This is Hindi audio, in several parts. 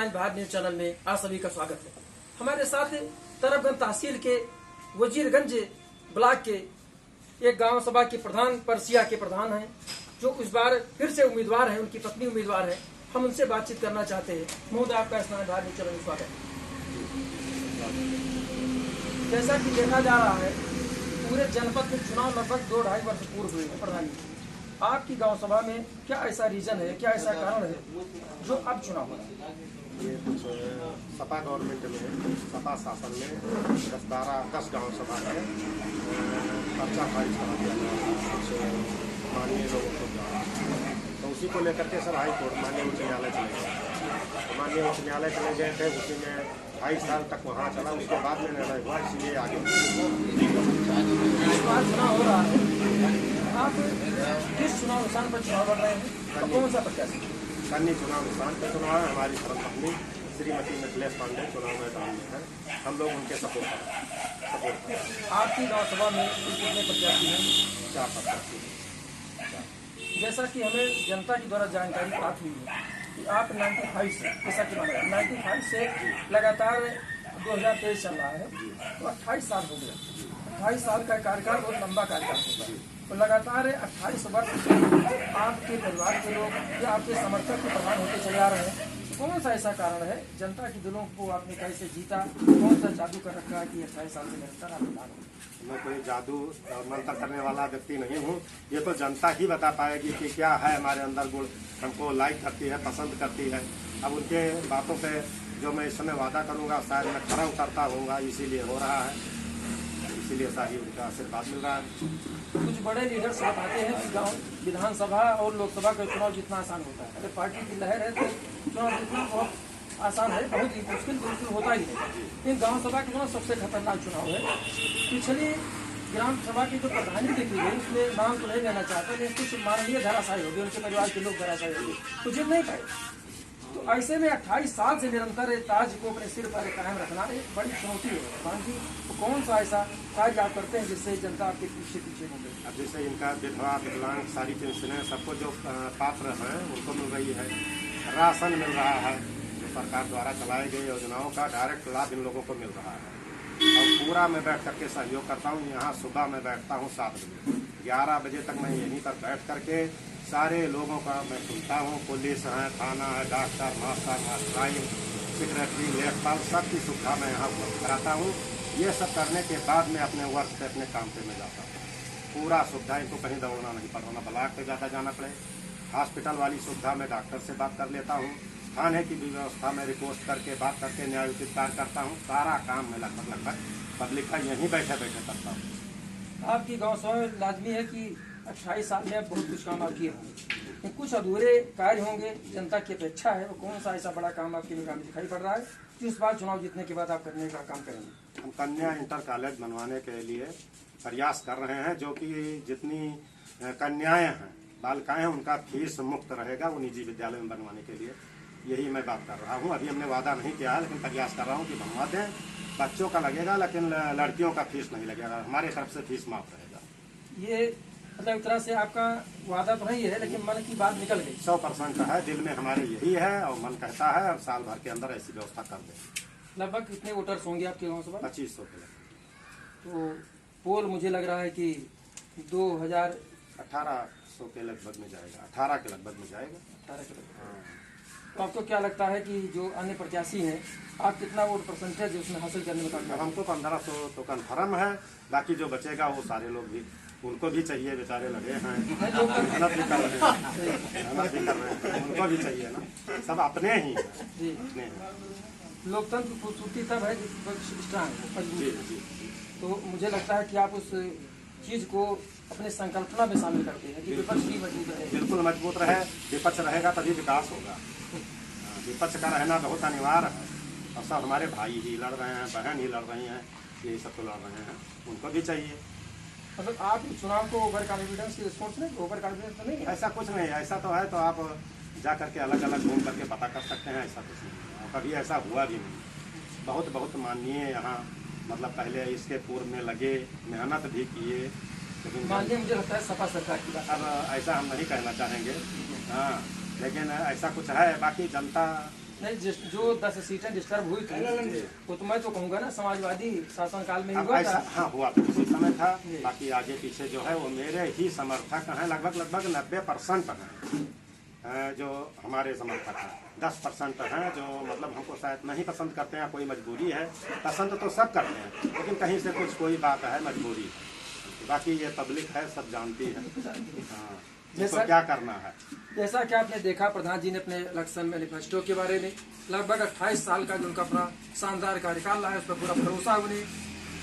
इस्माइल भारत न्यूज चैनल में आप सभी का स्वागत है। हमारे साथ तरफगंज तहसील के वजीरगंज ब्लॉक के एक गांव सभा के प्रधान परसिया के प्रधान हैं, जो इस बार फिर से उम्मीदवार हैं, उनकी पत्नी उम्मीदवार है। हम उनसे बातचीत करना चाहते हैं। महोदय, आपका इस्माइल भारत न्यूज चैनल में स्वागत है। जैसा कि देखा जा रहा है, पूरे जनपद में चुनाव लगभग 2-2.5 वर्ष पूर्व हुए हैं। प्रधान जी, आपकी गांव सभा में क्या ऐसा रीजन है, क्या ऐसा कारण है जो अब चुनाव हो रहा है? ये कुछ सपा गवर्नमेंट में, सपा शासन में 10 गांव सभा है पर्चा फाइल करा दिया गया कुछ माननीय लोगों को द्वारा, तो उसी को लेकर के सर हाई कोर्ट माननीय उच्च न्यायालय चले गए। तो माननीय उच्च न्यायालय चले गए थे, उसी में 2.5 साल तक वहाँ चला। उसके बाद में निर्णय हुआ, इसलिए आगे चुनाव हो रहा है। आप किस चुनाव निशान पर चुनाव लड़ रहे हैं? कौन सा प्रत्याशी? कन्नी चुनाव निशान पर चुनाव है। हमारी धर्मपत्नी श्रीमती मिथिलेश पांडे चुनाव मैदान में है। हम लोग उनके सपोर्ट करें। आपकी गांव सभा में कितने प्रत्याशी हैं? 4 प्रत्याशी। जैसा कि हमें जनता के द्वारा जानकारी प्राप्त हुई है कि आप 95 से, जैसा कि 95 से लगातार 2023 चल रहा है, तो 28 साल हो गए। 28 साल का कार्यकाल बहुत लंबा कार्यकाल होता है। तो लगातार 28 वर्ष से आपके परिवार के लोग या आपके समर्थक के प्रधान होते चले आ रहे हैं। कौन सा ऐसा कारण है, जनता के दिलों को आपने कैसे जीता? कौन सा जादू कर रखा है कि 28 साल से निरंतर आप प्रधान हो? मैं कोई जादू और मंत्र करने वाला व्यक्ति नहीं हूँ। ये तो जनता ही बता पाएगी कि क्या है हमारे अंदर गुण, हमको लाइक करती है, पसंद करती है। अब उनके बातों पे जो मैं इस समय वादा करूँगा शायद मैं खरा उतरता होऊंगा, इसीलिए हो रहा है, इसीलिए सारी उनका आशीर्वाद मिल रहा है। कुछ बड़े लीडर्स बताते हैं कि गाँव विधानसभा और लोकसभा का चुनाव जितना आसान होता है, अगर पार्टी की लहर है तो चुनाव जितना बहुत आसान है, बहुत ही मुश्किल बिल्कुल होता ही है। लेकिन गांव सभा का चुनाव सबसे खतरनाक चुनाव है। पिछली ग्राम सभा की जो प्रधानी देखी गई, उसमें नाम तो नहीं लेना चाहता, लेकिन कुछ मानवीय धराशायी हो गए, उनके परिवार के लोग धराशायी हो गए, तो जीत नहीं पाए। तो ऐसे में 28 साल से निरंतर ताज को अपने सिर पर कायम रखना एक बड़ी चुनौती है। प्रधान जी, तो कौन सा ऐसा कार्य आप करते हैं जिससे जनता आपके पीछे पीछे हो गई? अब जैसे इनका विधवा विकलांग सारी पेंशनें सबको जो पात्र हैं उनको मिल रही है, राशन मिल रहा है, सरकार द्वारा चलाई गई योजनाओं का डायरेक्ट लाभ इन लोगों को मिल रहा है। और पूरा मैं बैठ करके सहयोग करता हूँ। यहाँ सुबह मैं बैठता हूँ 7 बजे, 11 बजे तक मैं यहीं पर बैठ करके सारे लोगों का मैं सुनता हूँ। पुलिस है, थाना है, डॉक्टर, मास्टराइन, सेक्रेटरी, लेखपाल, सबकी सुविधा मैं यहाँ उपलब्ध कराता हूँ। ये सब करने के बाद मैं अपने वर्क पे, अपने काम पे मैं जाता हूँ। पूरा सुविधा, इनको कहीं दौड़ना नहीं पड़ता, ना ब्लॉक पे ज़्यादा जाना पड़े। हॉस्पिटल वाली सुविधा मैं डॉक्टर से बात कर लेता हूँ। थाने की भी व्यवस्था में रिपोर्ट करके बात करके न्यायोचित कार्य करता हूँ। सारा काम मैं लगभग पब्लिक का यहीं बैठे बैठे करता हूँ। आपकी गाँव सभा में लाजमी है कि 28 साल में बहुत कुछ काम आप किए होंगे, कुछ अधूरे कार्य होंगे, जनता की अपेक्षा है। वो कौन सा ऐसा बड़ा काम आपकी निगाह में दिखाई पड़ रहा है कि इस बार चुनाव जीतने के बाद आप करने का काम करेंगे? हम कन्या इंटर कॉलेज बनवाने के लिए प्रयास कर रहे हैं, जो कि जितनी कन्याएं हैं, बालिकाएं हैं, उनका फीस मुक्त रहेगा वो निजी विद्यालय में बनवाने के लिए। यही मैं बात कर रहा हूँ। अभी हमने वादा नहीं किया है, लेकिन प्रयास कर रहा हूँ कि बनवा दें। बच्चों का लगेगा, लेकिन लड़कियों का फीस नहीं लगेगा। हमारे तरफ से फीस माफ रहेगा। ये मतलब एक तरह से आपका वादा तो नहीं है, लेकिन मन की बात निकल गई। 100% है, दिल में हमारे यही है और मन कहता है और साल भर के अंदर ऐसी व्यवस्था कर दें। लगभग कितने वोटर्स होंगे आपके गाँव सभा? 2500 के। तो पोल मुझे लग रहा है कि 1800 के लगभग में जाएगा, 18 के लगभग में जाएगा। 18 के लगभग। तो आपको क्या लगता है कि जो अन्य प्रत्याशी हैं, आप कितना वोट परसेंटेज उसमें हासिल करने में कामयाब? हमको 1500 तो कन्फर्म है, बाकी जो बचेगा वो सारे लोग भी, उनको भी चाहिए, बेचारे लगे हैं, मेहनत भी कर रहे हैं, उनको भी चाहिए ना, सब अपने ही जी। अपने हैं। लोकतंत्र की खूबसूरती तब है जब स्ट्रांग मजबूत। जी। तो मुझे लगता है कि आप उस चीज़ को अपने संकल्पना में शामिल करते हैं कि विपक्ष भी मजबूत रहे। बिल्कुल मजबूत रहे, विपक्ष रहेगा तभी विकास होगा। विपक्ष का रहना बहुत अनिवार्य है, और सब हमारे भाई ही लड़ रहे हैं, बहन ही लड़ रही हैं, यही सब तो लड़ रहे हैं, उनको भी चाहिए। मतलब आप चुनाव को ओवर कॉन्फिडेंस की रिस्पॉन्स नहीं, ओवर कॉन्फिडेंस तो नहीं है? ऐसा कुछ नहीं है, ऐसा तो है तो आप जा करके अलग अलग घूम करके पता कर सकते हैं, ऐसा कुछ नहीं है, कभी ऐसा हुआ भी नहीं। बहुत माननीय यहाँ, मतलब पहले इसके पूर्व में लगे, मेहनत भी किए, लेकिन माननीय मुझे लगता है सपा सरकार की बात। अब ऐसा हम नहीं कहना चाहेंगे, हाँ, लेकिन ऐसा कुछ है। बाकी जनता नहीं, जो 10 सीटें डिस्टर्ब हुई थी वो तो मैं तो कहूँगा ना समाजवादी शासनकाल में ही अब हुआ ऐसा था। हाँ हुआ तो उसी समय था। बाकी आगे पीछे जो है वो मेरे ही समर्थक हैं, लगभग 90% हैं जो हमारे समर्थक हैं। 10% हैं जो मतलब हमको शायद नहीं पसंद करते हैं, कोई मजबूरी है। पसंद तो सब करते हैं लेकिन कहीं से कुछ कोई बात है, मजबूरी है। बाकी ये पब्लिक है, सब जानती है। हाँ, जिसको क्या करना है। जैसा कि आपने देखा प्रधान जी ने अपने इलेक्शन मैनिफेस्टो के बारे में लगभग 28 साल का जो उनका अपना शानदार कार्यकाल रहा है, उस पर पूरा भरोसा उन्हें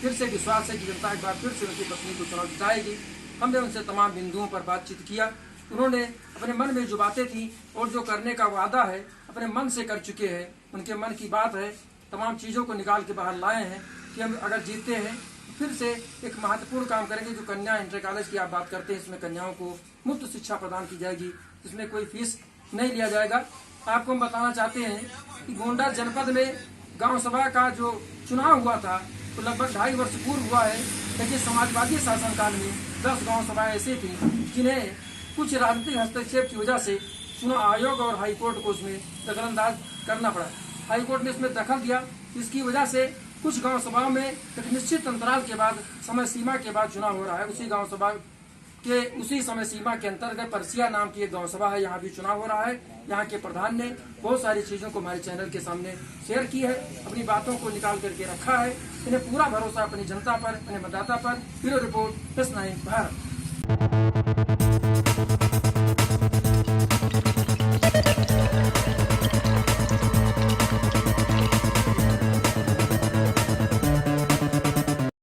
फिर से विश्वास है कि जनता एक बार फिर से उनकी पत्नी को चुनाव जिताएगी। हमने उनसे तमाम बिंदुओं पर बातचीत किया। उन्होंने अपने मन में जो बातें थी और जो करने का वादा है अपने मन से कर चुके हैं। उनके मन की बात है, तमाम चीज़ों को निकाल के बाहर लाए हैं कि हम अगर जीतते हैं फिर से एक महत्वपूर्ण काम करेंगे। जो कन्या इंटर कॉलेज की आप बात करते हैं, इसमें कन्याओं को मुफ्त शिक्षा प्रदान की जाएगी, इसमें कोई फीस नहीं लिया जाएगा। आपको हम बताना चाहते हैं कि गोंडा जनपद में गांव सभा का जो चुनाव हुआ था तो लगभग 2.5 वर्ष पूर्व हुआ है, लेकिन समाजवादी शासनकाल में 10 गांव सभाएं ऐसी थी जिन्हें कुछ राजनीतिक हस्तक्षेप की वजह से चुनाव आयोग और हाईकोर्ट को उसमें दखलंदाज करना पड़ा। हाईकोर्ट ने इसमें दखल दिया, इसकी वजह से कुछ गांव सभाओं में एक निश्चित अंतराल के बाद, समय सीमा के बाद चुनाव हो रहा है। उसी गांव सभा के उसी समय सीमा के अंतर्गत परसिया नाम की एक गांव सभा है, यहाँ भी चुनाव हो रहा है। यहाँ के प्रधान ने बहुत सारी चीजों को हमारे चैनल के सामने शेयर की है, अपनी बातों को निकाल करके रखा है। इन्हें पूरा भरोसा अपनी जनता पर, अपने मतदाता पर। Bureau report, press 9 Bharat.